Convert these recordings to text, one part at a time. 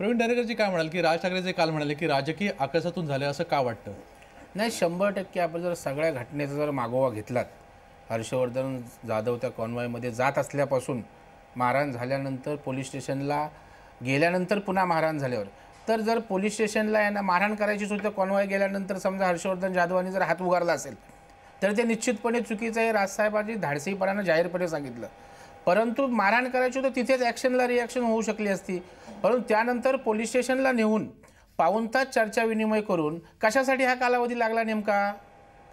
प्रवीण दरेकरजी काय म्हणाल की राज ठाकरे जे काल म्हणाले की राजकीय आकसातून झाले असं का वाटतं? नाही, 100% आपण जर सगळ्या घटनेचा जर मागोवा घेतलात, हर्षवर्धन जाधव त्या कॉन्वॉयमध्ये जात असल्यापासून मारहाण झाल्यानंतर पोलीस स्टेशनला गेल्यानंतर पुन्हा मारहाण झाल्यावर, तर जर पोलीस स्टेशनला यांना मारहाण करायची सुद्धा कॉन्वॉय गेल्यानंतर समजा हर्षवर्धन जाधवांनी जर हात उगारला असेल तर ते निश्चितपणे चुकीचं आहे. राजसाहेबांनी धाडसीपणानं जाहीरपणे सांगितलं. परंतु मारहाण करायची होतं तिथेच ॲक्शनला रिॲक्शन होऊ शकली असती. परंतु त्यानंतर पोलीस स्टेशनला नेऊन पाऊण तास चर्चा विनिमय करून कशासाठी हा कालावधी लागला नेमका?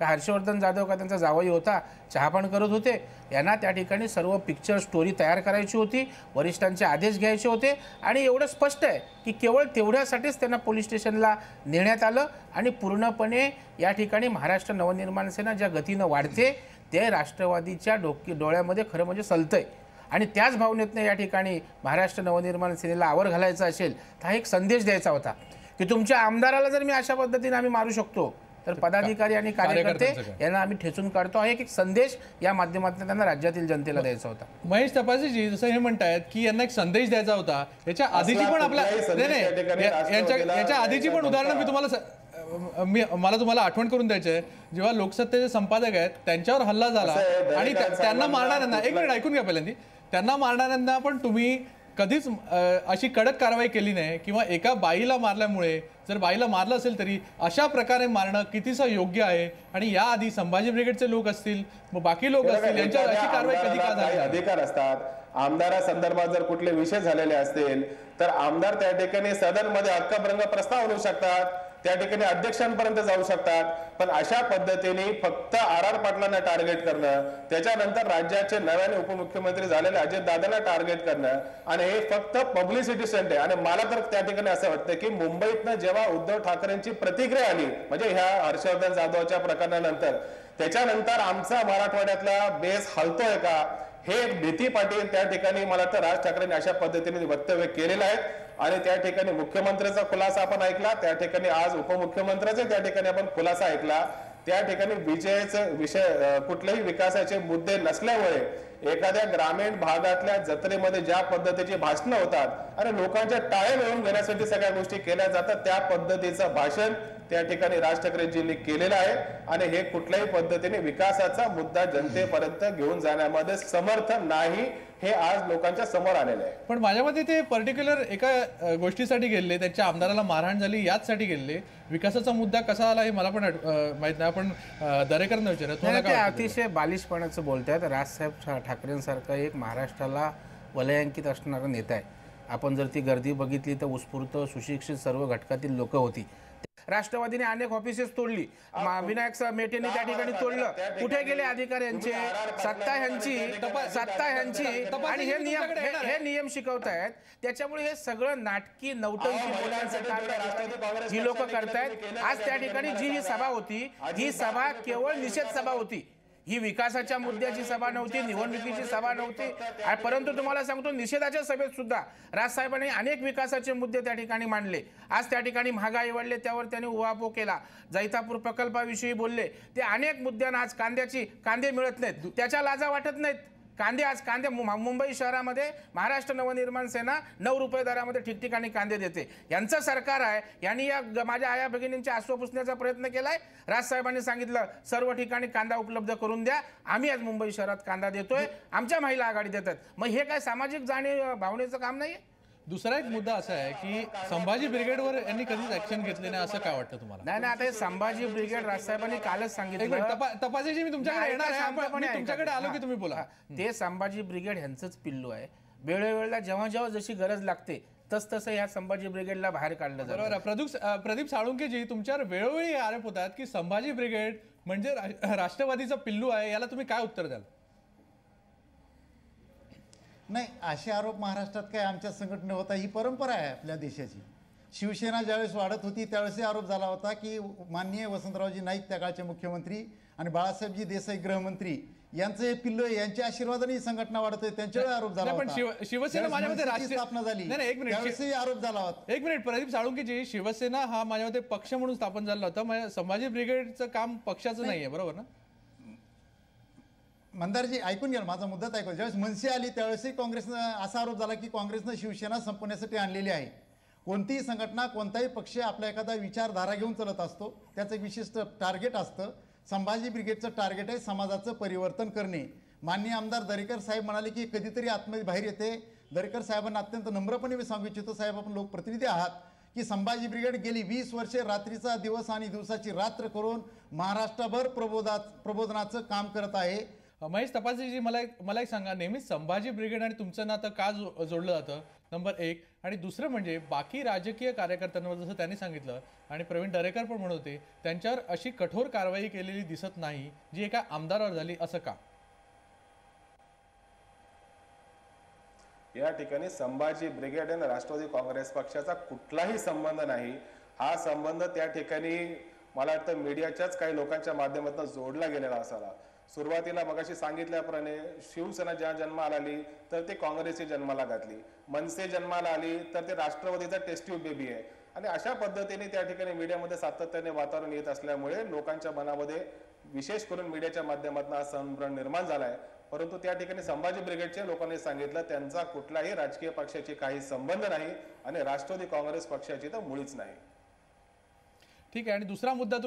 का हर्षवर्धन जाधव का त्यांचा जावई होता, चहापान करत होते? यांना त्या ठिकाणी सर्व पिक्चर स्टोरी तयार करायची होती, वरिष्ठांचे आदेश घ्यायचे होते आणि एवढं स्पष्ट आहे की केवळ तेवढ्यासाठीच त्यांना पोलीस स्टेशनला नेण्यात आलं. आणि पूर्णपणे या ठिकाणी महाराष्ट्र नवनिर्माण सेना ज्या गतीनं वाढते ते राष्ट्रवादीच्या डोळ्यामध्ये खरं म्हणजे सलतंय. आणि त्याच भावनेतनं या ठिकाणी महाराष्ट्र नवनिर्माण सेनेला आवर घालायचा असेल तर हा एक संदेश द्यायचा होता की तुमच्या आमदाराला जर मी अशा पद्धतीने आम्ही मारू शकतो तर पदाधिकारी आणि कार्यकर्ते यांना आम्ही ठेचून काढतो. हा एक संदेश या माध्यमातून त्यांना राज्यातील जनतेला द्यायचा होता. महेश तपासेजी जसं हे म्हणतायत की यांना एक संदेश द्यायचा होता, याच्या आधीची पण आपल्या याच्या आधीची पण उदाहरणं मी तुम्हाला मला तुम्हाला आठवण करून द्यायचं आहे. जेव्हा लोकसत्तेचे संपादक आहेत त्यांच्यावर हल्ला झाला आणि त्यांना मारणाऱ्यांना, एक मिनिट ऐकून घ्या पहिल्यांदा, त्यांना मारणाऱ्यांना पण तुम्ही कधीच अशी कडक कारवाई केली नाही किंवा एका बाईला मारल्यामुळे जर बाईला मारलं असेल तरी अशा प्रकारे मारणं कितीसं योग्य आहे? आणि याआधी संभाजी ब्रिगेडचे लोक असतील, मग बाकी लोक असतील, यांच्यावर अशी कारवाई कधी का झाली? अधिकार असतात. आमदारा संदर्भात जर कुठले विषय झालेले असतील तर आमदार त्या ठिकाणी सदनमध्ये हक्कभंग प्रस्ताव आणू शकतात, त्या ठिकाणी अध्यक्षांपर्यंत जाऊ शकतात. पण अशा पद्धतीने फक्त आर पाटलांना टार्गेट करणं, त्याच्यानंतर राज्याचे नव्याने उपमुख्यमंत्री झालेले अजितदादांना टार्गेट करणं आणि हे फक्त पब्लिसिटी स्टंट आहे. आणि मला तर त्या ठिकाणी असं वाटतं की मुंबईतनं जेव्हा उद्धव ठाकरेंची प्रतिक्रिया आली म्हणजे ह्या हर्षवर्धन जाधवच्या प्रकरणानंतर, त्याच्यानंतर आमचा मराठवाड्यातला बेस हलतोय का हे भीती पाटील त्या ठिकाणी मला तर राज ठाकरेंनी अशा पद्धतीने वक्तव्य केलेलं आहे. आणि त्या ठिकाणी मुख्यमंत्र्यांचा खुलासा आपण ऐकला, त्या ठिकाणी आज उपमुख्यमंत्र्यांचा त्या ठिकाणी आपण खुलासा ऐकला. त्या ठिकाणी विजयाचे विषय कुठलेही विकासाचे मुद्दे नसल्यामुळे एखाद्या ग्रामीण भागातल्या जत्रेमध्ये ज्या पद्धतीची भाषणं होतात आणि लोकांच्या टाळे मिळवून घेण्यासाठी सगळ्या गोष्टी केल्या जातात, त्या पद्धतीचं भाषण त्या ठिकाणी राज ठाकरेंजींनी केलेलं आहे. आणि हे कुठल्याही पद्धतीने विकासाचा मुद्दा जनतेपर्यंत घेऊन जाण्यामध्ये समर्थ नाही, हे आज लोकांच्या समोर आलेलं आहे. पण माझ्या मते ते पर्टिक्युलर एका गोष्टीसाठी गेले, त्यांच्या आमदाराला मारहाण झाली याचसाठी गेले. विकासाचा मुद्दा कसा आला हे मला पण माहित नाही. आपण दरेकरांना विचारत ते अतिशय बालिशपणाचं बोलतायत. राजसाहेब ठाकरेंसारखा एक महाराष्ट्राला वलयांकित असणारा नेता आहे. आपण जर ती गर्दी बघितली तर उत्स्फूर्त सुशिक्षित सर्व घटकातील लोक होती. राष्ट्रवादीने अनेक ऑफिसेस तोडली, विनायक मेटेंनी त्या ठिकाणी तोडलं. कुठे गेले अधिकाऱ्यांचे? सत्ता ह्यांची आणि हे नियम शिकवतायत. त्याच्यामुळे हे सगळं नाटकी नौटंकी बोलण्याचं ही लोक करतायत. आज त्या ठिकाणी जी ही सभा होती, ही सभा केवळ निषेध सभा होती. ही विकासाच्या मुद्द्याची सभा नव्हती, निवडणुकीची सभा नव्हती. परंतु तुम्हाला सांगतो, निषेधाच्या सभेत सुद्धा राजसाहेबांनी अनेक विकासाचे मुद्दे त्या ठिकाणी मांडले. आज त्या ठिकाणी महागाई वाढले, त्यावर त्यांनी उहापोह केला. जैतापूर प्रकल्पाविषयी बोलले. ते अनेक मुद्द्यांना आज कांदे मिळत नाहीत, त्याच्या लाजा वाटत नाहीत. कांदे मुंबई शहरामध्ये महाराष्ट्र नवनिर्माण सेना 9 रुपये दरामध्ये ठिकठिकाणी कांदे देते. यांचं सरकार आहे. यांनी या माझ्या आया भगिनींची आसव पुसण्याचा प्रयत्न केलाय. राजसाहेबांनी सांगितलं सर्व ठिकाणी कांदा उपलब्ध करून द्या. आम्ही आज मुंबई शहरात कांदा देतोय, आमच्या महिला आघाडी देतात. मग हे काय सामाजिक जाणीव भावनेचं काम नाहीये? दुसरा एक मुद्दा असा आहे की संभाजी ब्रिगेडवर यांनी कधीच ऍक्शन घेतले नाही, असं काय वाटतं तुम्हाला? नाही, आता हे संभाजी ब्रिगेड राजसाहेबांनी कालच सांगितलं. तपासाची मी तुमच्याकडे येणार आहे, तुमच्याकडे आलो की तुम्ही बोला. ते संभाजी ब्रिगेड ह्यांचंच पिल्लू आहे. वेळोवेळेला जेव्हा जेव्हा जशी गरज लागते तसं ह्या संभाजी ब्रिगेडला बाहेर काढलं जातं. बरोबर. प्रदीप साळुंकेजी, तुमच्यावर वेळोवेळी आरोप होतात की संभाजी ब्रिगेड म्हणजे राष्ट्रवादीचं पिल्लू आहे, याला तुम्ही काय उत्तर द्याल? नाही, असे आरोप महाराष्ट्रात काय आमच्या संघटने होता, ही परंपरा आहे आपल्या देशाची. शिवसेना ज्यावेळेस वाढत होती त्यावेळेस आरोप झाला होता की माननीय वसंतरावजी नाईक त्या काळचे मुख्यमंत्री आणि बाळासाहेबजी देसाई गृहमंत्री यांचं हे पिल्लो, यांच्या आशीर्वादाने संघटना वाढत आहे, त्यांच्यावर आरोप झाला होता. शिवसेना माझ्या मते राष्ट्रीय स्थापना झाली त्यावेळेसही आरोप झाला होता. एक मिनिट प्रदीप साळुंकेजी, शिवसेना हा माझ्या मते पक्ष म्हणून स्थापन झाला होता. संभाजी ब्रिगेडचं काम पक्षाचं नाहीये, बरोबर ना? मंदारजी ऐकून घ्या, माझा मुद्दा ऐकून. ज्यावेळेस मनसे आली त्यावेळेसही काँग्रेसनं असा आरोप झाला की काँग्रेसनं शिवसेना संपवण्यासाठी आणलेली आहे. कोणतीही संघटना कोणताही पक्ष आपला एखादा विचारधारा घेऊन चालत असतो, त्याचं एक विशिष्ट टार्गेट असतं. संभाजी ब्रिगेडचं टार्गेट आहे समाजाचं परिवर्तन करणे. माननीय आमदार दरेकर साहेब म्हणाले की कधीतरी आतमध्ये बाहेर येते. दरेकर साहेबांना अत्यंत नम्रपणे मी सांगू इच्छितो, साहेब आपण लोकप्रतिनिधी आहात, की संभाजी ब्रिगेड गेली 20 वर्षे रात्रीचा दिवस आणि दिवसाची रात्र करून महाराष्ट्रभर प्रबोधनाचं काम करत आहे. महेश तपासेजी, मला एक सांगा, नेहमीच संभाजी ब्रिगेड आणि तुमचं नातं का जोडलं जातं, नंबर 1. आणि दुसरं म्हणजे बाकी राजकीय कार्यकर्त्यांवर जसं त्यांनी सांगितलं आणि प्रवीण दरेकर पण म्हणत होते, त्यांच्यावर अशी कठोर कारवाई केलेली दिसत नाही जी एका आमदारावर झाली, असं का? या ठिकाणी संभाजी ब्रिगेड आणि राष्ट्रवादी काँग्रेस पक्षाचा कुठलाही संबंध नाही. हा संबंध त्या ठिकाणी मला वाटतं मीडियाच्याच काही लोकांच्या माध्यमातून जोडला गेलेला असावा. सुरुवातीला मगाशी सांगितल्याप्रमाणे शिवसेना ज्या जन्माला आली तर ते काँग्रेसची जन्माला घातली, मनसे जन्माला आली तर ते राष्ट्रवादीचा टेस्ट्यूब बेबी आहे. आणि अशा पद्धतीने त्या ठिकाणी मीडियामध्ये सातत्याने वातावरण येत असल्यामुळे लोकांच्या मनामध्ये विशेष करून मीडियाच्या माध्यमातून हा संभ्रम निर्माण झालाय. परंतु त्या ठिकाणी संभाजी ब्रिगेडच्या लोकांनी सांगितलं त्यांचा कुठलाही राजकीय पक्षाची काही संबंध नाही आणि राष्ट्रवादी काँग्रेस पक्षाची तर मुळीच नाही. ठीक आहे. आणि दुसरा मुद्दा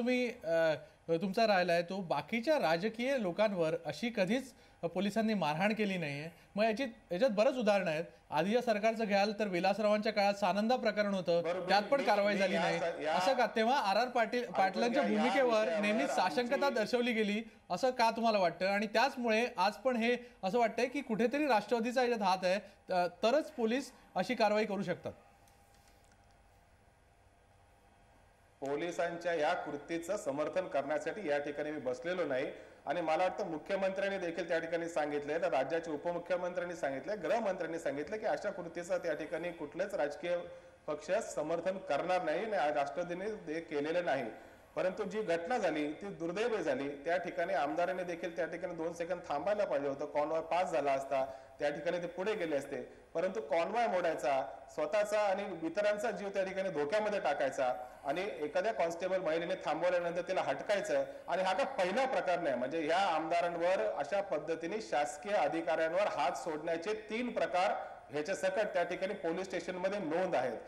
तुमचा राहिला आहे तो बाकीच्या राजकीय लोकांवर अशी कधीच पोलिसांनी मारहाण केली नाहीये. मग याच्यात बरंच उदाहरणं आहेत. आधीच्या सरकारचं घ्याल तर विलासरावांच्या काळात सानंदा प्रकरण होतं, त्यात पण कारवाई झाली नाही, असं का? तेव्हा आर पाटलांच्या भूमिकेवर नेहमीच साशंकता दर्शवली गेली, असं का तुम्हाला वाटतं? आणि त्याचमुळे आज पण हे असं वाटतंय की कुठेतरी राष्ट्रवादीचा याच्यात हात आहे, तरच पोलीस अशी कारवाई करू शकतात. पोलिसांच्या या कृतीचं समर्थन करण्यासाठी या ठिकाणी मी बसलेलो नाही. आणि मला वाटतं मुख्यमंत्र्यांनी देखील त्या ठिकाणी सांगितलंय, तर राज्याचे उपमुख्यमंत्र्यांनी सांगितलंय, गृहमंत्र्यांनी सांगितलं की अशा कृतीचं त्या ठिकाणी कुठलेच राजकीय पक्ष समर्थन करणार नाही आणि राष्ट्रवादीने ते केलेलं नाही. परंतु जी घटना झाली ती दुर्दैवी झाली. त्या ठिकाणी आमदारांनी देखील त्या ठिकाणी 2 सेकंद थांबायला पाहिजे होतं. कॉन्वॉय पास झाला असता, त्या ठिकाणी ते पुढे गेले असते. परंतु कॉन्वॉय मोडायचा, स्वतःचा आणि इतरांचा जीव त्या ठिकाणी धोक्यामध्ये टाकायचा आणि एखाद्या कॉन्स्टेबल महिलेने थांबवल्यानंतर तिला हटकायचं, आणि हा का पहिला प्रकार नाही. म्हणजे या आमदारांवर अशा पद्धतीने शासकीय अधिकाऱ्यांवर हात सोडण्याचे 3 प्रकार ह्याच्या सकट त्या ठिकाणी पोलीस स्टेशनमध्ये नोंद आहेत.